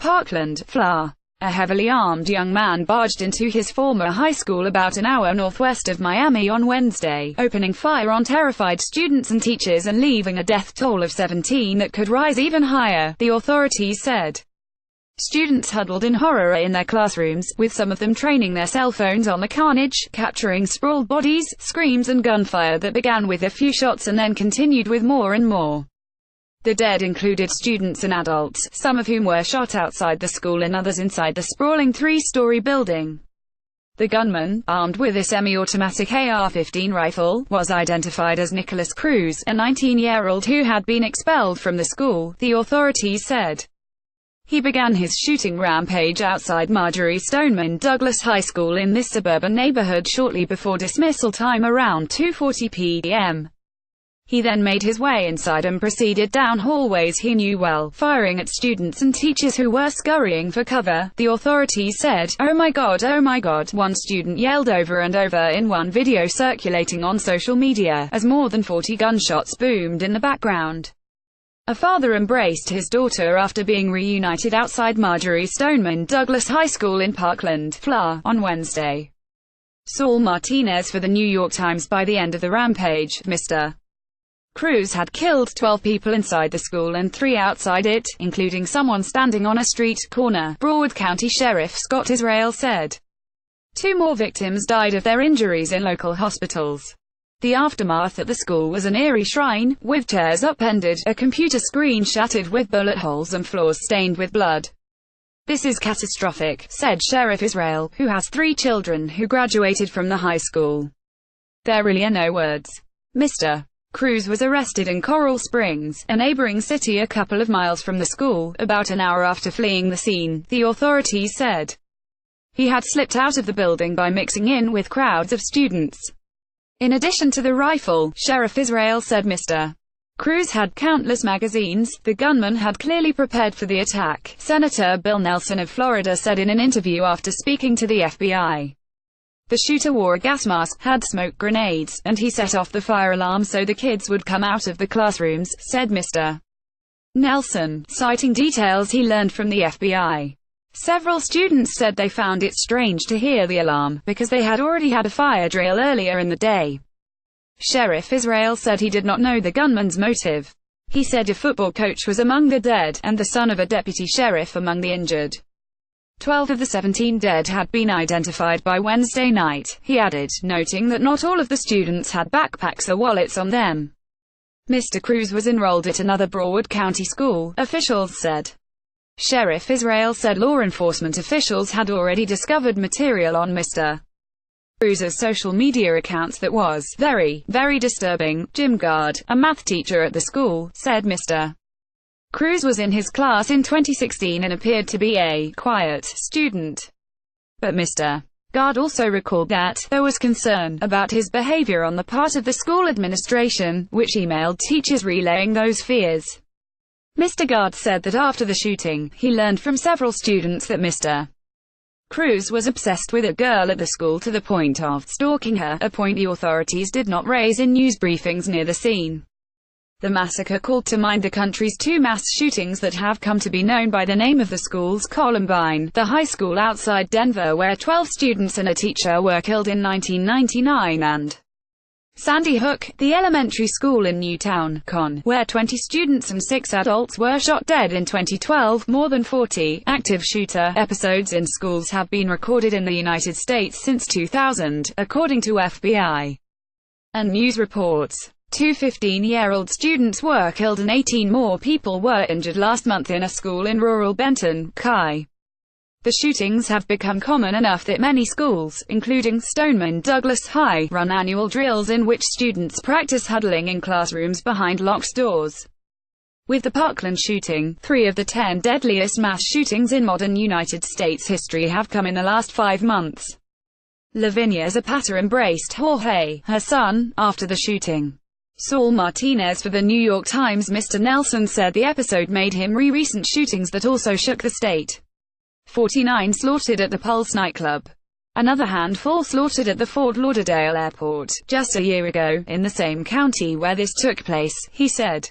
Parkland, Fla. A heavily armed young man barged into his former high school about an hour northwest of Miami on Wednesday, opening fire on terrified students and teachers and leaving a death toll of 17 that could rise even higher, the authorities said. Students huddled in horror in their classrooms, with some of them training their cell phones on the carnage, capturing sprawled bodies, screams and gunfire that began with a few shots and then continued with more and more. The dead included students and adults, some of whom were shot outside the school and others inside the sprawling three-story building. The gunman, armed with a semi-automatic AR-15 rifle, was identified as Nicholas Cruz, a 19-year-old who had been expelled from the school, the authorities said. He began his shooting rampage outside Marjory Stoneman Douglas High School in this suburban neighborhood shortly before dismissal time around 2:40 p.m. He then made his way inside and proceeded down hallways he knew well, firing at students and teachers who were scurrying for cover, the authorities said. Oh my God, one student yelled over and over in one video circulating on social media, as more than 40 gunshots boomed in the background. A father embraced his daughter after being reunited outside Marjory Stoneman Douglas High School in Parkland, Fla, on Wednesday. Saul Martinez for the New York Times. By the end of the rampage, Mr. Cruz had killed 12 people inside the school and 3 outside it, including someone standing on a street corner, Broward County Sheriff Scott Israel said. 2 more victims died of their injuries in local hospitals. The aftermath at the school was an eerie shrine, with chairs upended, a computer screen shattered with bullet holes and floors stained with blood. This is catastrophic, said Sheriff Israel, who has 3 children who graduated from the high school. There really are no words. Mr. Cruz was arrested in Coral Springs, a neighboring city a couple of miles from the school, about an hour after fleeing the scene, the authorities said. He had slipped out of the building by mixing in with crowds of students. In addition to the rifle, Sheriff Israel said Mr. Cruz had countless magazines. The gunman had clearly prepared for the attack, Senator Bill Nelson of Florida said in an interview after speaking to the FBI. The shooter wore a gas mask, had smoke grenades, and he set off the fire alarm so the kids would come out of the classrooms, said Mr. Nelson, citing details he learned from the FBI. Several students said they found it strange to hear the alarm, because they had already had a fire drill earlier in the day. Sheriff Israel said he did not know the gunman's motive. He said a football coach was among the dead, and the son of a deputy sheriff among the injured. 12 of the 17 dead had been identified by Wednesday night, he added, noting that not all of the students had backpacks or wallets on them. Mr. Cruz was enrolled at another Broward County school, officials said. Sheriff Israel said law enforcement officials had already discovered material on Mr. Cruz's social media accounts that was very, very disturbing. Jim Gard, a math teacher at the school, said Mr. Cruz was in his class in 2016 and appeared to be a quiet student. But Mr. Gard also recalled that there was concern about his behavior on the part of the school administration, which emailed teachers relaying those fears. Mr. Gard said that after the shooting, he learned from several students that Mr. Cruz was obsessed with a girl at the school to the point of stalking her, a point the authorities did not raise in news briefings near the scene. The massacre called to mind the country's 2 mass shootings that have come to be known by the name of the schools: Columbine, the high school outside Denver where 12 students and a teacher were killed in 1999, and Sandy Hook, the elementary school in Newtown, Con, where 20 students and 6 adults were shot dead in 2012. More than 40 active shooter episodes in schools have been recorded in the United States since 2000, according to FBI and news reports. 2 15-year-old students were killed and 18 more people were injured last month in a school in rural Benton, Chi. The shootings have become common enough that many schools, including Stoneman Douglas High, run annual drills in which students practice huddling in classrooms behind locked doors. With the Parkland shooting, 3 of the 10 deadliest mass shootings in modern United States history have come in the last 5 months. Lavinia Zapata embraced Jorge, her son, after the shooting. Saul Martinez for the New York Times. Mr. Nelson said the episode made him recent shootings that also shook the state. 49 slaughtered at the Pulse nightclub. Another handful slaughtered at the Fort Lauderdale airport, just a year ago, in the same county where this took place, he said.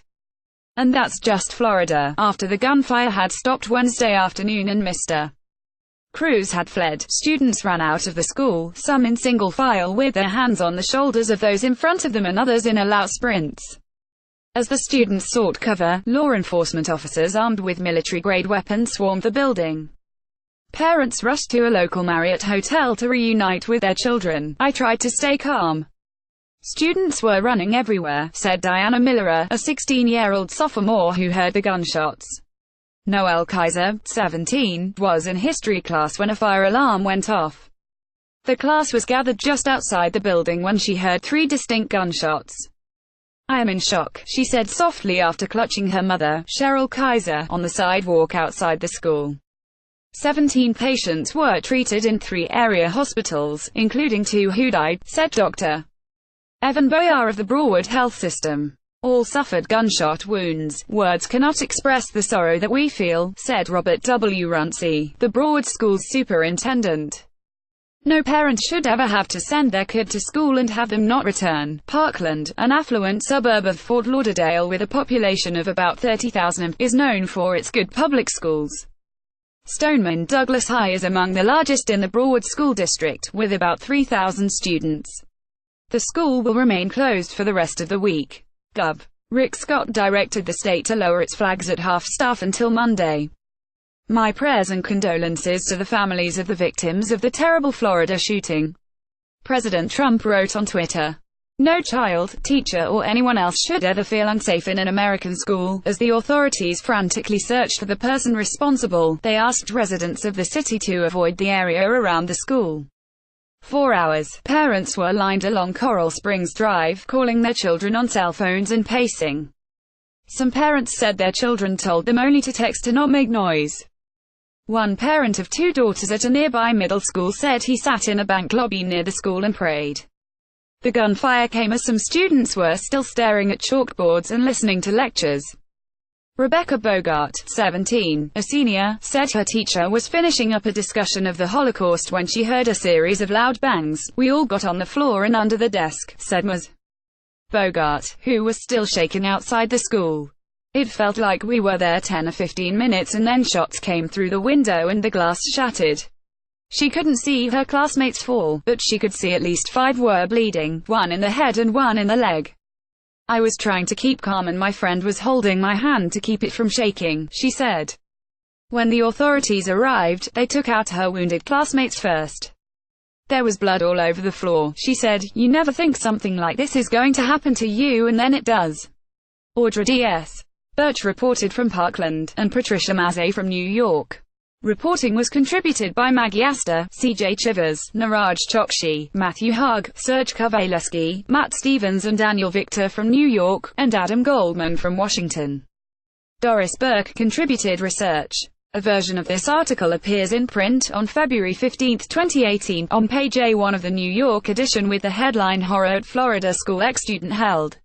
And that's just Florida. After the gunfire had stopped Wednesday afternoon and Mr. Cruz had fled, students ran out of the school, some in single file with their hands on the shoulders of those in front of them and others in all-out sprints. As the students sought cover, law enforcement officers armed with military-grade weapons swarmed the building. Parents rushed to a local Marriott hotel to reunite with their children. I tried to stay calm. Students were running everywhere, said Diana Miller, a 16-year-old sophomore who heard the gunshots. Noelle Kaiser, 17, was in history class when a fire alarm went off. The class was gathered just outside the building when she heard 3 distinct gunshots. I am in shock, she said softly after clutching her mother, Cheryl Kaiser, on the sidewalk outside the school. 17 patients were treated in 3 area hospitals, including 2 who died, said Dr. Evan Boyar of the Broward Health System. All suffered gunshot wounds. Words cannot express the sorrow that we feel, said Robert W. Runcie, the Broward School's superintendent. No parent should ever have to send their kid to school and have them not return. Parkland, an affluent suburb of Fort Lauderdale with a population of about 30,000, is known for its good public schools. Stoneman Douglas High is among the largest in the Broward School District, with about 3,000 students. The school will remain closed for the rest of the week. Gov. Rick Scott directed the state to lower its flags at half-staff until Monday. My prayers and condolences to the families of the victims of the terrible Florida shooting. President Trump wrote on Twitter. No child, teacher or anyone else should ever feel unsafe in an American school. As the authorities frantically searched for the person responsible, they asked residents of the city to avoid the area around the school. 4 hours, parents were lined along Coral Springs Drive, calling their children on cell phones and pacing. Some parents said their children told them only to text to not make noise. One parent of 2 daughters at a nearby middle school said he sat in a bank lobby near the school and prayed. The gunfire came as some students were still staring at chalkboards and listening to lectures. Rebecca Bogart, 17, a senior, said her teacher was finishing up a discussion of the Holocaust when she heard a series of loud bangs. We all got on the floor and under the desk, said Ms. Bogart, who was still shaken outside the school. It felt like we were there 10 or 15 minutes and then shots came through the window and the glass shattered. She couldn't see her classmates fall, but she could see at least 5 were bleeding, 1 in the head and 1 in the leg. I was trying to keep calm and my friend was holding my hand to keep it from shaking, she said. When the authorities arrived, they took out her wounded classmates first. There was blood all over the floor, she said. You never think something like this is going to happen to you and then it does. Audra D.S. Birch reported from Parkland, and Patricia Mazzei from New York. Reporting was contributed by Maggie Astor, C.J. Chivers, Niraj Chokshi, Matthew Hugg, Serge Kavaleski, Matt Stevens and Daniel Victor from New York, and Adam Goldman from Washington. Doris Burke contributed research. A version of this article appears in print on February 15, 2018, on page A1 of the New York edition with the headline Horror at Florida School Ex-Student Held.